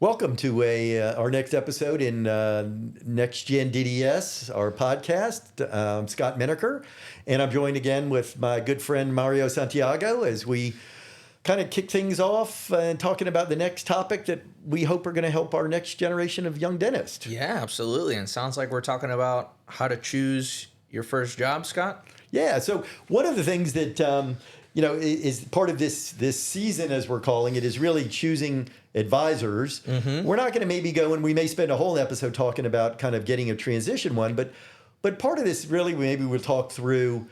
Welcome to our next episode in NextGenDDS, our podcast. I'm Scott Menaker, and I'm joined again with my good friend Mario Santiago as we kind of kick things off and talking about the next topic that we hope are going to help our next generation of young dentists. Yeah, absolutely. And sounds like we're talking about how to choose your first job, Scott. Yeah, so one of the things that is part of this season, as we're calling it, is really choosing advisors. Mm-hmm. We're not going to maybe go, and we may spend a whole episode talking about kind of getting a transition one, but part of this really maybe we'll talk through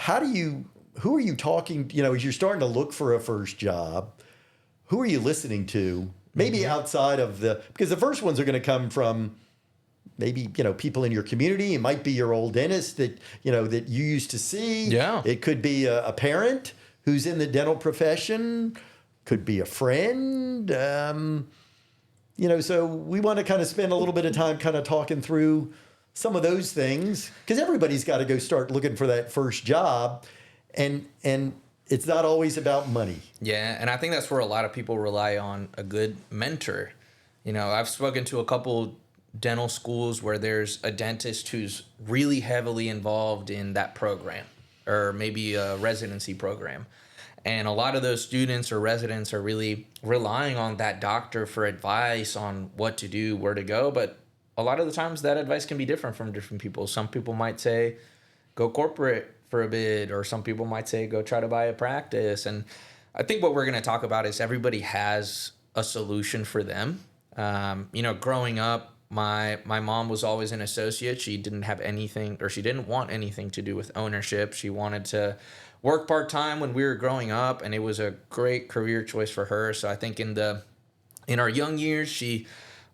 who are you talking, as you're starting to look for a first job, who are you listening to? Maybe outside of because the first ones are going to come from maybe, people in your community. It might be your old dentist that you used to see. Yeah. It could be a parent who's in the dental profession, could be a friend. So we want to kind of spend a little bit of time kind of talking through some of those things, because everybody's got to go start looking for that first job, and it's not always about money. Yeah, and I think that's where a lot of people rely on a good mentor. I've spoken to a couple dental schools where there's a dentist who's really heavily involved in that program, or maybe a residency program. And a lot of those students or residents are really relying on that doctor for advice on what to do, where to go. But a lot of the times that advice can be different from different people. Some people might say, go corporate for a bit, or some people might say, go try to buy a practice. And I think what we're going to talk about is everybody has a solution for them. Growing up, my mom was always an associate. She didn't have anything, or she didn't want anything to do with ownership. She wanted to work part-time when we were growing up, and it was a great career choice for her. So I think in our young years, she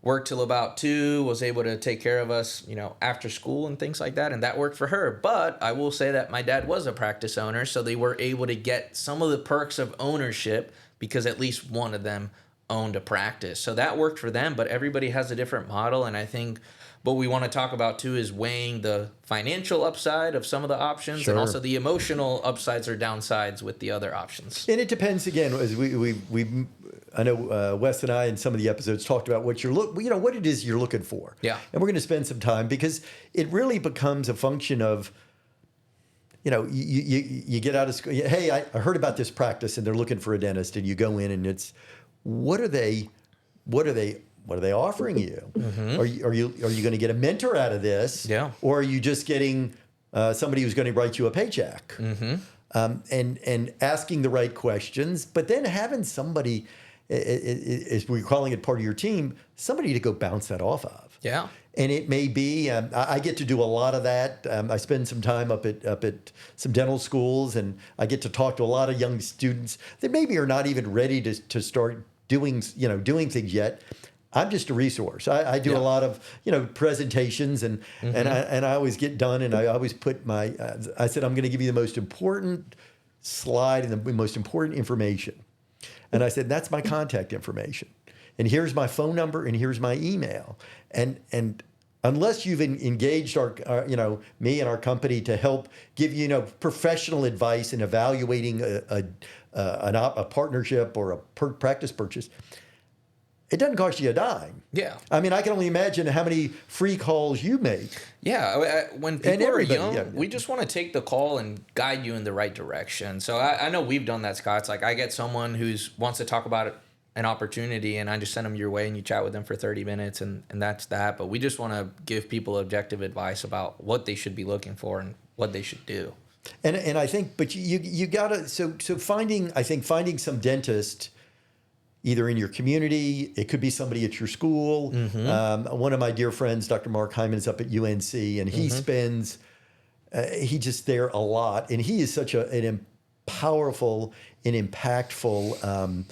worked till about 2, was able to take care of us, after school and things like that, and that worked for her. But I will say that my dad was a practice owner, so they were able to get some of the perks of ownership because at least one of them owned a practice. So that worked for them, but everybody has a different model, and I think what we want to talk about too is weighing the financial upside of some of the options, Sure. and also the emotional upsides or downsides with the other options. And it depends, again, as I know Wes and I in some of the episodes talked about what what it is you're looking for. Yeah. And we're going to spend some time, because it really becomes a function of, you get out of school. Hey, I heard about this practice and they're looking for a dentist, and you go in and it's, what are they offering you? Mm-hmm. Are you going to get a mentor out of this? Yeah. Or are you just getting somebody who's going to write you a paycheck? Mm-hmm. And asking the right questions, but then having somebody, as we're calling it, part of your team, somebody to go bounce that off of. Yeah. And it may be, I get to do a lot of that. I spend some time up at some dental schools, and I get to talk to a lot of young students that maybe are not even ready to start doing things yet. I'm just a resource. I do a lot of presentations, and mm-hmm. and I always get done, and I always put I said I'm going to give you the most important slide and the most important information, and I said that's my contact information, and here's my phone number, and here's my email, and unless you've engaged our me and our company to help give you professional advice in evaluating a partnership or a practice purchase, it doesn't cost you a dime. Yeah. I mean, I can only imagine how many free calls you make. Yeah. When people are young, yeah. we just want to take the call and guide you in the right direction. So I know we've done that, Scott. It's like I get someone who wants to talk about an opportunity, and I just send them your way, and you chat with them for 30 minutes, and that's that. But we just want to give people objective advice about what they should be looking for and what they should do. And I think, but you gotta, so finding some dentist, either in your community, it could be somebody at your school. Mm-hmm. One of my dear friends, Dr. Mark Hyman, is up at UNC, and he mm-hmm. spends, he's just there a lot, and he is such an powerful and impactful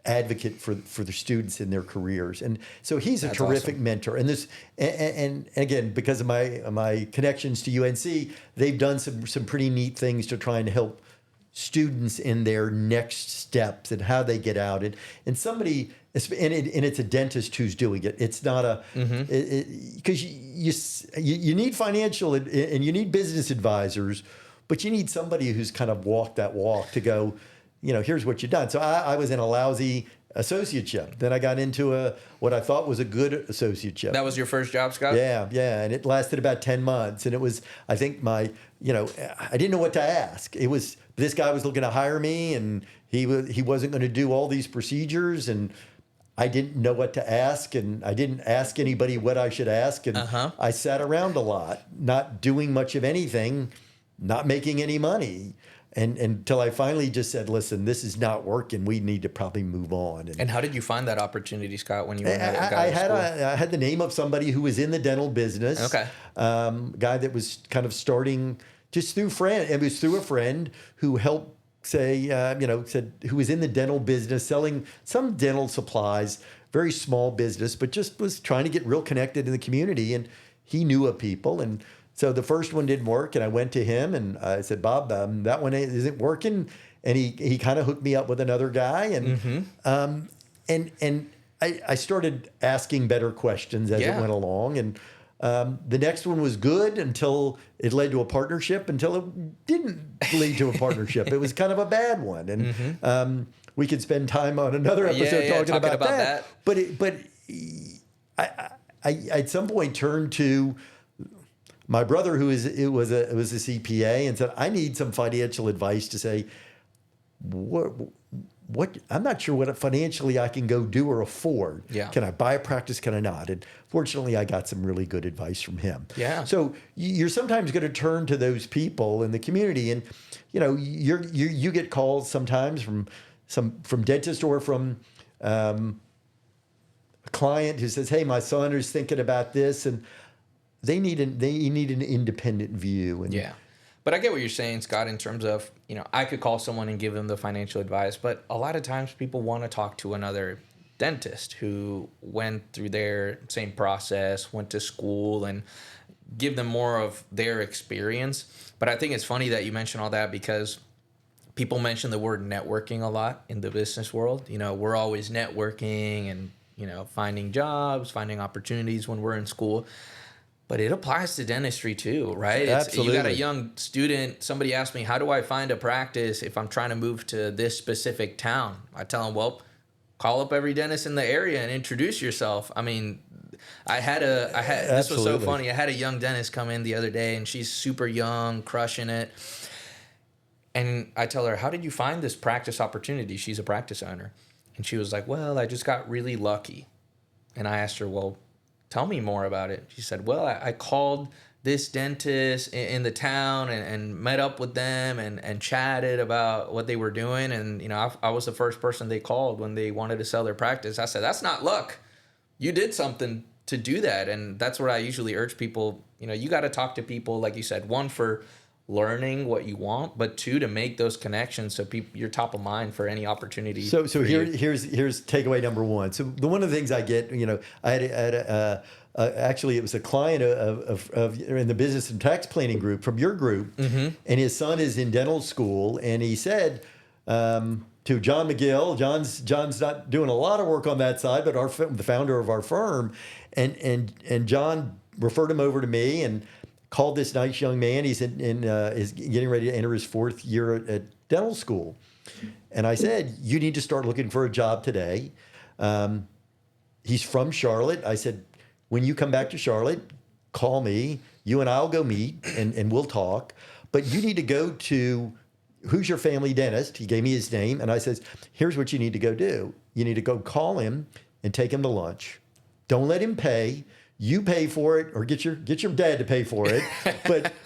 advocate for the students in their careers, and so he's a terrific awesome. Mentor. And this, and again, because of my connections to UNC, they've done some pretty neat things to try and help students in their next steps and how they get out. And somebody, and it's a dentist who's doing it. It's not a, because you need financial and you need business advisors, but you need somebody who's kind of walked that walk to go, here's what you've done. So I was in a lousy associateship. Then I got into what I thought was a good associateship. That was your first job, Scott? Yeah, yeah, and it lasted about 10 months, and it was, I think I didn't know what to ask. It was, this guy was looking to hire me, and he wasn't going to do all these procedures, and I didn't know what to ask, and I didn't ask anybody what I should ask, and I sat around a lot, not doing much of anything, not making any money. And until I finally just said, listen, this is not working. We need to probably move on. And how did you find that opportunity, Scott, when you were I had the name of somebody who was in the dental business. Okay. Guy that was kind of starting just through friend. It was through a friend who helped said who was in the dental business, selling some dental supplies, very small business, but just was trying to get real connected in the community. And he knew of people. And so the first one didn't work, and I went to him and I said, Bob, that one isn't working. And he kind of hooked me up with another guy, and I started asking better questions as it went along, and the next one was good until it led to a partnership, until it didn't lead to a partnership. It was kind of a bad one, and we could spend time on another episode talking about that. But I at some point turned to my brother, who was a CPA, and said, I need some financial advice to say, what I'm not sure what financially I can go do or afford. Yeah. Can I buy a practice? Can I not? And fortunately, I got some really good advice from him. Yeah. So you're sometimes going to turn to those people in the community, and you get calls sometimes from dentists or from a client who says, hey, my son is thinking about this, and they need an independent view. And but I get what you're saying, Scott, in terms of, I could call someone and give them the financial advice, but a lot of times people want to talk to another dentist who went through their same process, went to school, and give them more of their experience. But I think it's funny that you mention all that, because people mention the word networking a lot in the business world. We're always networking and, finding jobs, finding opportunities when we're in school. But it applies to dentistry too, right? Absolutely. You got a young student. Somebody asked me, how do I find a practice if I'm trying to move to this specific town? I tell them, well, call up every dentist in the area and introduce yourself. I mean, this was so funny. I had a young dentist come in the other day, and she's super young, crushing it. And I tell her, how did you find this practice opportunity? She's a practice owner. And she was like, well, I just got really lucky. And I asked her, well, tell me more about it. She said, well, I called this dentist in the town and met up with them and chatted about what they were doing. And, I was the first person they called when they wanted to sell their practice. I said, that's not luck. You did something to do that. And that's what I usually urge people. You got to talk to people, like you said, one, for learning what you want, but two, to make those connections so you're top of mind for any opportunity. So here's takeaway number one. So one of the things I get, I had actually it was a client of in the business and tax planning group from your group, and his son is in dental school, and he said to John McGill, John's not doing a lot of work on that side, but the founder of our firm, and John referred him over to me and called this nice young man. He's is getting ready to enter his fourth year at dental school. And I said, you need to start looking for a job today. He's from Charlotte. I said, when you come back to Charlotte, call me. You and I'll go meet and we'll talk. But you need to go to, who's your family dentist? He gave me his name. And I says, here's what you need to go do. You need to go call him and take him to lunch. Don't let him pay. You pay for it, or get your dad to pay for it,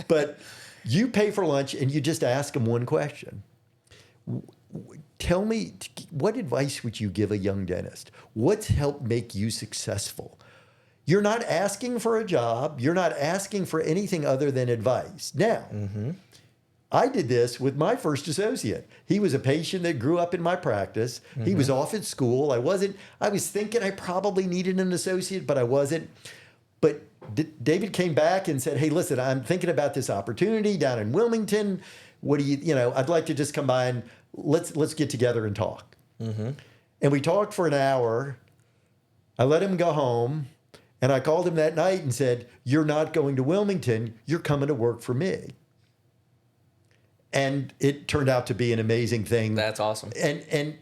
but you pay for lunch, and you just ask him one question. Tell me, what advice would you give a young dentist? What's helped make you successful? You're not asking for a job. You're not asking for anything other than advice. Now, I did this with my first associate. He was a patient that grew up in my practice. He was off at school. I was thinking I probably needed an associate, but I wasn't. But David came back and said, hey, listen, I'm thinking about this opportunity down in Wilmington. What do I'd like to just come by and let's get together and talk. And we talked for an hour. I let him go home, and I called him that night and said, you're not going to Wilmington. You're coming to work for me. And it turned out to be an amazing thing. That's awesome. And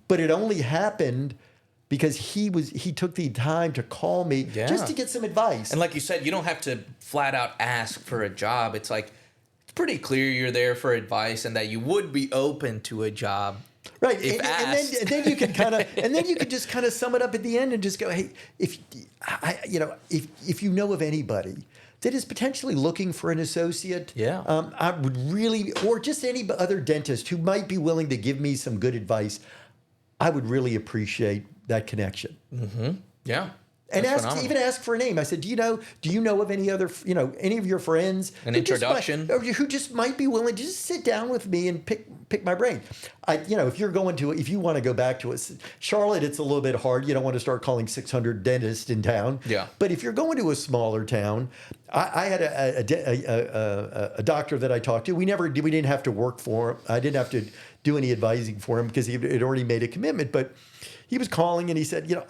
but it only happened because he took the time to call me just to get some advice. And like you said, you don't have to flat out ask for a job. It's like, it's pretty clear you're there for advice and that you would be open to a job. Right. If asked. And then you can just kind of sum it up at the end and just go, hey, if you know of anybody that is potentially looking for an associate, I would really, or just any other dentist who might be willing to give me some good advice, I would really appreciate that connection. Mm-hmm. Yeah. And ask for a name. I said, do you know of any other, any of your friends? An introduction. Who just might be willing to just sit down with me and pick my brain. If you want to go back to it, Charlotte, it's a little bit hard. You don't want to start calling 600 dentists in town. Yeah. But if you're going to a smaller town, I had a doctor that I talked to. We didn't have to work for him. I didn't have to do any advising for him because he had already made a commitment. But he was calling and he said,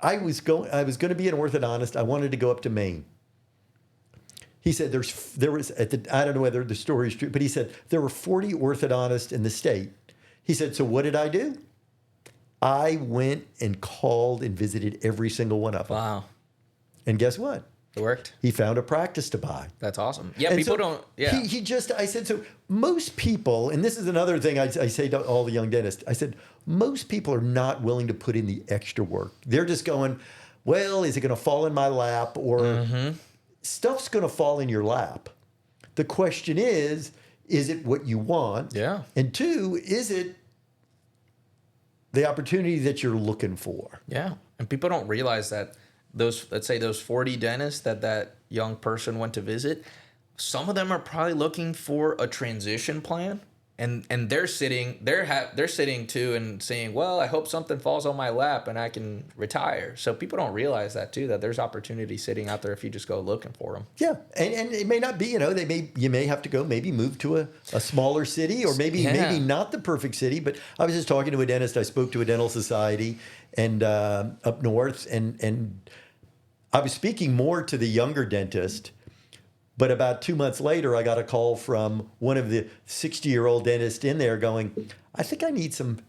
I was going to be an orthodontist. I wanted to go up to Maine. He said I don't know whether the story is true, but he said there were 40 orthodontists in the state. He said, so what did I do? I went and called and visited every single one of them. Wow. And guess what? It worked. He found a practice to buy. That's awesome. Yeah, And people so don't. Yeah. I said, so most people, and this is another thing I say to all the young dentists, I said, most people are not willing to put in the extra work. They're just going, well, is it going to fall in my lap? Or stuff's going to fall in your lap. The question is it what you want? Yeah. And two, is it the opportunity that you're looking for? Yeah. And people don't realize that let's say those 40 dentists that young person went to visit, some of them are probably looking for a transition plan, and they're sitting too and saying, well, I hope something falls on my lap and I can retire. So people don't realize that too, that there's opportunity sitting out there if you just go looking for them. Yeah, and it may not be, you may have to go maybe move to a smaller city, or maybe not the perfect city. But I was just talking to a dentist. I spoke to a dental society and up north, and I was speaking more to the younger dentist. But about 2 months later, I got a call from one of the 60-year-old dentists in there going, I think I need some.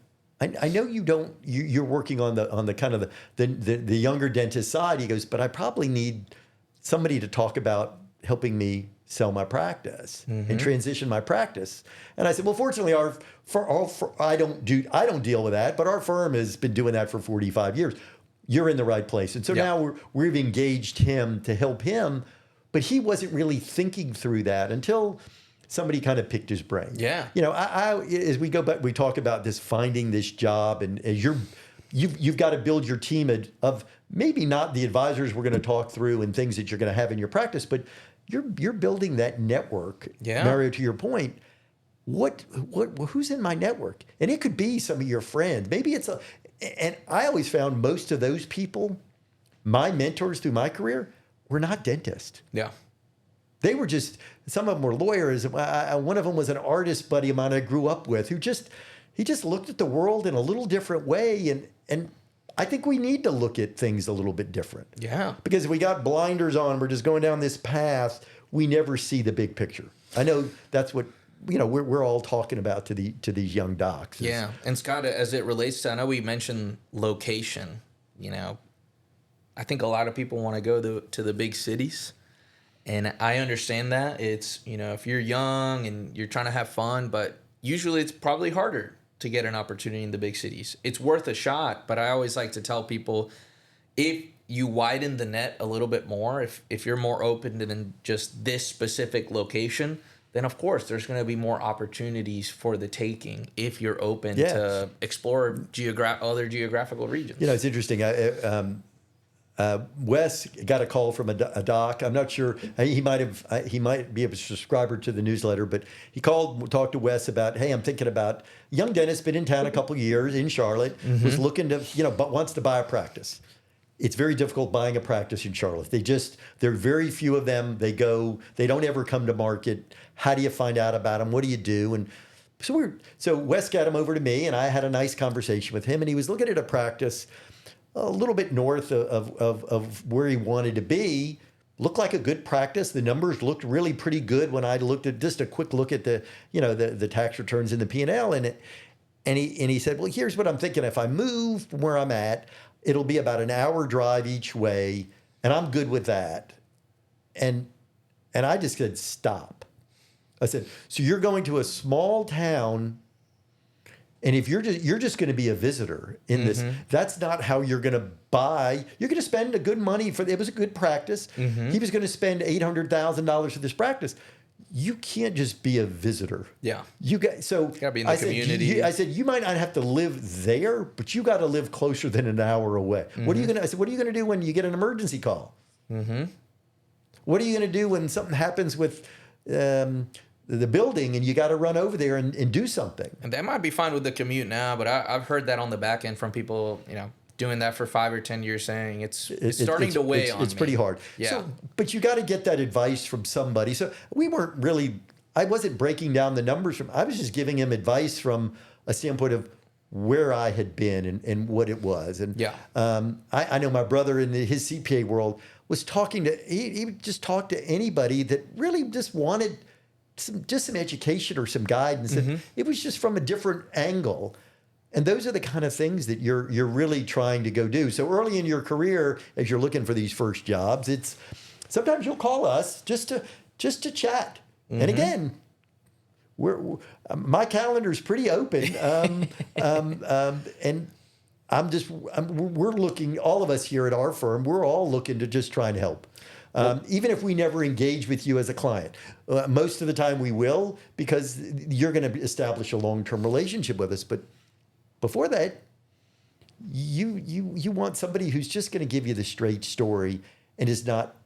I know you're working on the kind of the younger dentist side. He goes, but I probably need somebody to talk about helping me sell my practice and transition my practice. And I said, well, fortunately, I don't deal with that, but our firm has been doing that for 45 years. You're in the right place. And so now we've engaged him to help him, but he wasn't really thinking through that until somebody kind of picked his brain. Yeah. As we go back, we talk about this, finding this job, and as you've got to build your team of maybe not the advisors we're going to talk through and things that you're going to have in your practice, but you're building that network. Yeah. Mario, to your point, who's in my network? And it could be some of your friends. Maybe and I always found most of those people, my mentors through my career, were not dentists. Yeah. They were just, some of them were lawyers. One of them was an artist buddy of mine I grew up with he just looked at the world in a little different way. And I think we need to look at things a little bit different. Yeah. Because if we got blinders on, we're just going down this path, we never see the big picture. I know that's what, we're all talking about to these young docs. Yeah. And Scott, as it relates to, I know we mentioned location, I think a lot of people want to go to the big cities. And I understand that. It's, if you're young and you're trying to have fun, but usually it's probably harder to get an opportunity in the big cities. It's worth a shot, but I always like to tell people, if you widen the net a little bit more, if you're more open than just this specific location, then of course there's going to be more opportunities for the taking if you're open to explore other geographical regions. It's interesting. Wes got a call from a doc. I'm not sure. He might be a subscriber to the newsletter, but he talked to Wes about, hey, I'm thinking about young dentist, been in town a couple of years in Charlotte, was looking to, but wants to buy a practice. It's very difficult buying a practice in Charlotte. There are very few of them. They don't ever come to market. How do you find out about them? What do you do? And so Wes got him over to me, and I had a nice conversation with him, and he was looking at a practice a little bit north of where he wanted to be. Looked like a good practice. The numbers looked really pretty good when I looked at just a quick look at the tax returns in the P&L. And he said, well, here's what I'm thinking. If I move from where I'm at, it'll be about an hour drive each way, and I'm good with that. And I just said, stop. I said, so you're going to a small town, and if you're just going to be a visitor in this, that's not how you're going to buy. You're going to spend a good money it was a good practice. He was going to spend $800,000 for this practice. You can't just be a visitor. Yeah. You gotta be in the community. I said, you might not have to live there, but you got to live closer than an hour away. What are you I said, what are you going to do when you get an emergency call? What are you going to do when something happens with the building and you got to run over there and do something? And that might be fine with the commute now, but I've heard that on the back end from people, doing that for 5 or 10 years, saying it's starting to weigh on me. It's pretty hard. Yeah. So, but you got to get that advice from somebody. So I wasn't breaking down the numbers I was just giving him advice from a standpoint of where I had been and what it was. And I know my brother in his CPA world was talking to, he would just talk to anybody that really just wanted some education or some guidance. And it was just from a different angle. And those are the kind of things that you're really trying to go do. So early in your career, as you're looking for these first jobs, sometimes you'll call us just to chat. And again, my calendar's pretty open, and we're looking. All of us here at our firm, we're all looking to just try and help. Even if we never engage with you as a client, most of the time we will, because you're going to establish a long-term relationship with us. But before that, you want somebody who's just going to give you the straight story and is not,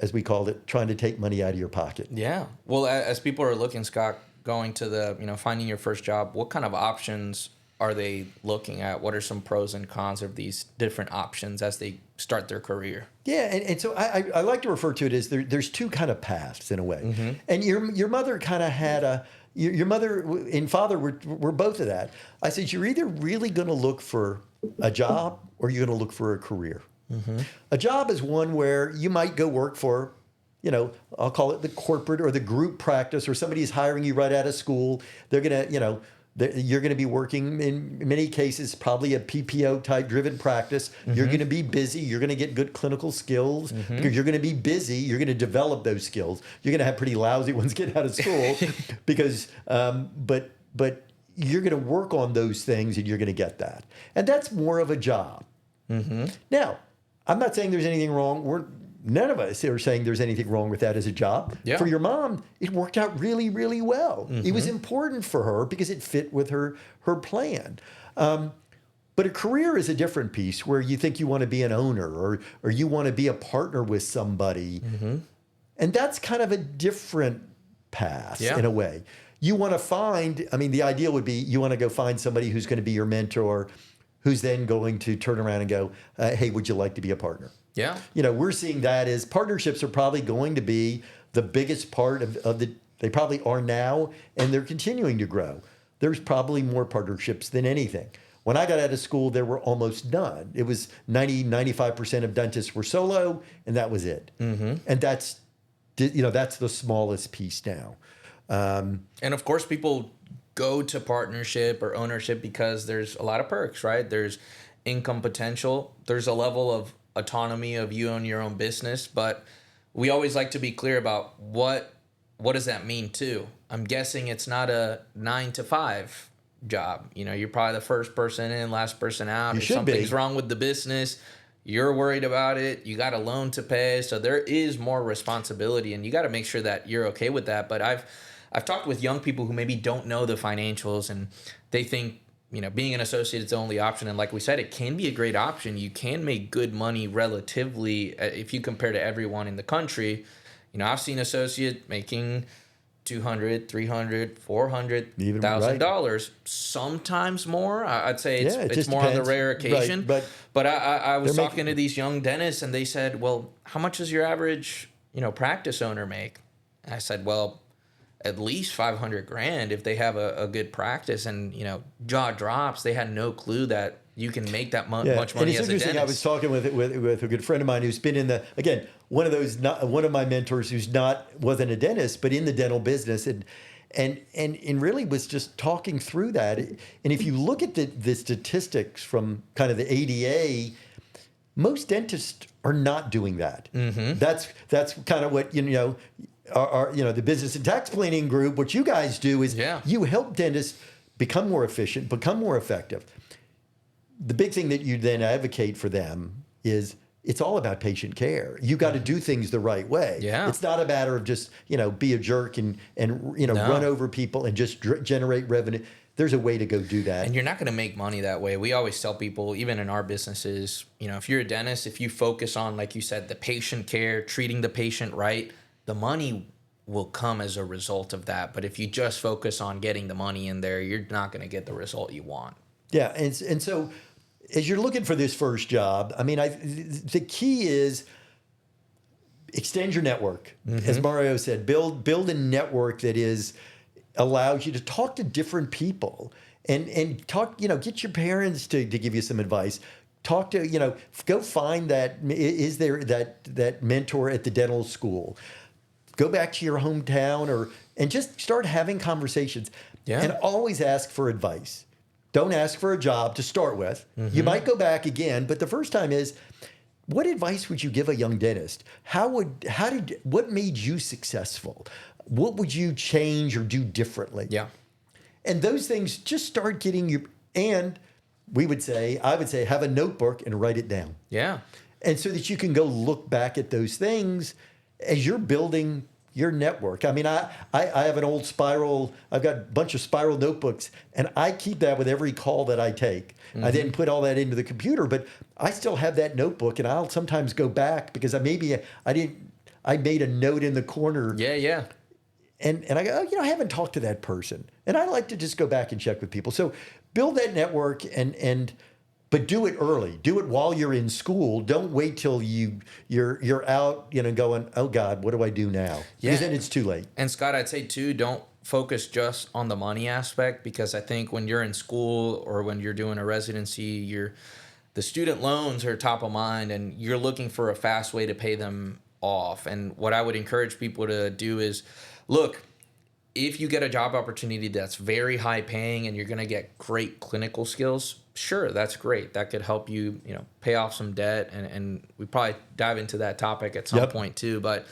as we called it, trying to take money out of your pocket. Yeah. Well, as people are looking, Scott, going to the, finding your first job, what kind of options are they looking at? What are some pros and cons of these different options as they start their career? Yeah, and so I like to refer to it as there's two kind of paths in a way. And your mother kind of had your mother and father were both of that. I said, you're either really going to look for a job or you're going to look for a career. A job is one where you might go work for, I'll call it the corporate or the group practice, or somebody's hiring you right out of school. They're going to, you're going to be working in many cases, probably a PPO type driven practice. You're going to be busy. You're going to get good clinical skills because you're going to be busy. You're going to develop those skills. You're going to have pretty lousy ones getting out of school because, but you're going to work on those things and you're going to get that. And that's more of a job. Now, I'm not saying there's anything wrong. None of us are saying there's anything wrong with that as a job. Yeah. For your mom, it worked out really, really well. It was important for her because it fit with her plan. But a career is a different piece where you think you want to be an owner or you want to be a partner with somebody. And that's kind of a different path in a way. You want to find, the ideal would be you want to go find somebody who's going to be your mentor, who's then going to turn around and go, hey, would you like to be a partner? Yeah. We're seeing that as partnerships are probably going to be the biggest part of they probably are now, and they're continuing to grow. There's probably more partnerships than anything. When I got out of school, there were almost none. It was 95% of dentists were solo, and that was it. And that's the smallest piece now. And of course, people go to partnership or ownership because there's a lot of perks, right? There's income potential. There's a level of autonomy of you own your own business, but we always like to be clear about what does that mean too. I'm guessing it's not a 9 to 5 job. You're probably the first person in, last person out. If something's wrong with the business, you're worried about it. You got a loan to pay, so there is more responsibility, and you got to make sure that you're okay with that. But I've talked with young people who maybe don't know the financials, and they think being an associate is the only option. And like we said, it can be a great option. You can make good money relatively if you compare to everyone in the country. I've seen associate making $200,000, $300,000, $400,000, sometimes more. I'd say it's more on the rare occasion. Right, but I was talking to these young dentists, and they said, well, how much does your average practice owner make? And I said, well, at least $500,000 if they have a good practice. And jaw drops. They had no clue that you can make that much money as a dentist. And it's interesting. I was talking with a good friend of mine who's been in one of my mentors who's wasn't a dentist but in the dental business, and and really was just talking through that. And if you look at the statistics from kind of the ADA, most dentists are not doing that. That's kind of what our the business and tax planning group. What you guys do is you help dentists become more efficient, become more effective. The big thing that you then advocate for them is it's all about patient care. You got to do things the right way. Yeah. It's not a matter of just, be a jerk and run over people and just generate revenue. There's a way to go do that. And you're not going to make money that way. We always tell people, even in our businesses, if you're a dentist, if you focus on, like you said, the patient care, treating the patient right, the money will come as a result of that. But if you just focus on getting the money in there, you're not going to get the result you want. Yeah. And so as you're looking for this first job, the key is extend your network. As Mario said, build a network that allows you to talk to different people and talk, get your parents to give you some advice. Talk to, go find that, is there that mentor at the dental school? Go back to your hometown and just start having conversations. Yeah. And always ask for advice. Don't ask for a job to start with. You might go back again, but the first time is, what advice would you give a young dentist? What made you successful? What would you change or do differently? Yeah. And those things just start getting you, and I would say, have a notebook and write it down. Yeah. And so that you can go look back at those things as you're building your network. I have an old spiral. I've got a bunch of spiral notebooks, and I keep that with every call that I take. I didn't put all that into the computer, but I still have that notebook, and I'll sometimes go back because I made a note in the corner. Yeah, yeah. And I go, I haven't talked to that person. And I like to just go back and check with people. So build that network but do it early. Do it while you're in school. Don't wait till you're out, going, oh God, what do I do now? Yeah. Because then it's too late. And Scott, I'd say too, don't focus just on the money aspect, because I think when you're in school or when you're doing a residency, the student loans are top of mind and you're looking for a fast way to pay them off. And what I would encourage people to do is, look, if you get a job opportunity that's very high paying and you're going to get great clinical skills, sure, that's great. That could help you, pay off some debt. And we probably dive into that topic at some point too. But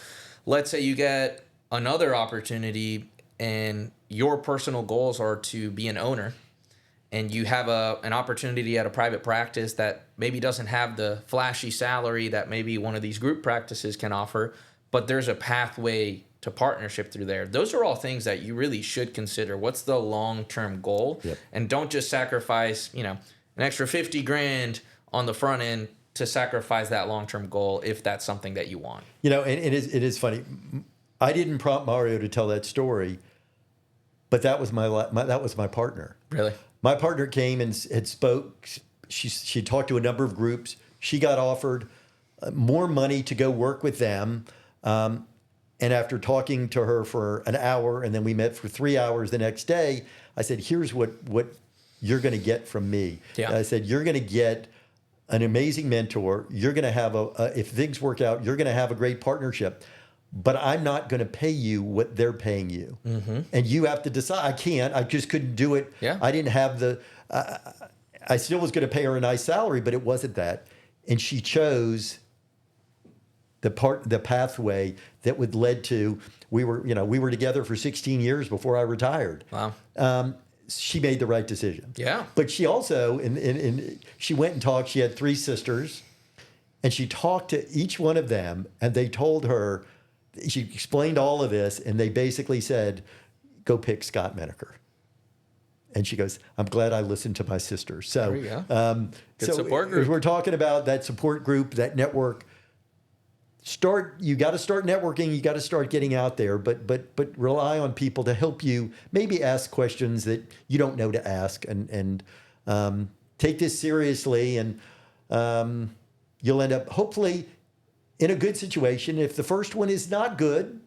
let's say you get another opportunity and your personal goals are to be an owner, and you have an opportunity at a private practice that maybe doesn't have the flashy salary that maybe one of these group practices can offer, but there's a pathway to partnership through there. Those are all things that you really should consider. What's the long-term goal? Yep. And don't just sacrifice, an extra $50,000 on the front end to sacrifice that long-term goal if that's something that you want. And it is funny. I didn't prompt Mario to tell that story, but that was my partner. Really? My partner came and had spoke. She talked to a number of groups. She got offered more money to go work with them. And after talking to her for an hour, and then we met for 3 hours the next day, I said, here's what you're going to get from me. Yeah. I said, you're going to get an amazing mentor. You're going to have if things work out, you're going to have a great partnership. But I'm not going to pay you what they're paying you. And you have to decide. I just couldn't do it. Yeah. I didn't have I still was going to pay her a nice salary, but it wasn't that. And she chose the pathway that would led to, we were together for 16 years before I retired. Wow. She made the right decision. Yeah. But she also, she went and talked, she had 3 sisters, and she talked to each one of them, and they told her, she explained all of this, and they basically said, go pick Scott Menaker. And she goes, I'm glad I listened to my sisters. So, there you go. Good support group. We're talking about that support group, that network. You got to start networking. You got to start getting out there, but rely on people to help you. Maybe ask questions that you don't know to ask, and take this seriously. And you'll end up hopefully in a good situation. If the first one is not good,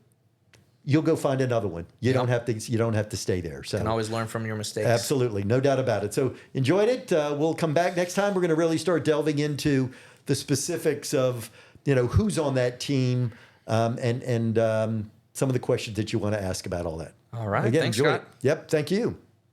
you'll go find another one. You don't have to stay there. So you can always learn from your mistakes. Absolutely, no doubt about it. So enjoyed it. We'll come back next time. We're going to really start delving into the specifics of who's on that team, and some of the questions that you want to ask about all that. All right. Again, Thanks, enjoy Scott. it. Yep. Thank you.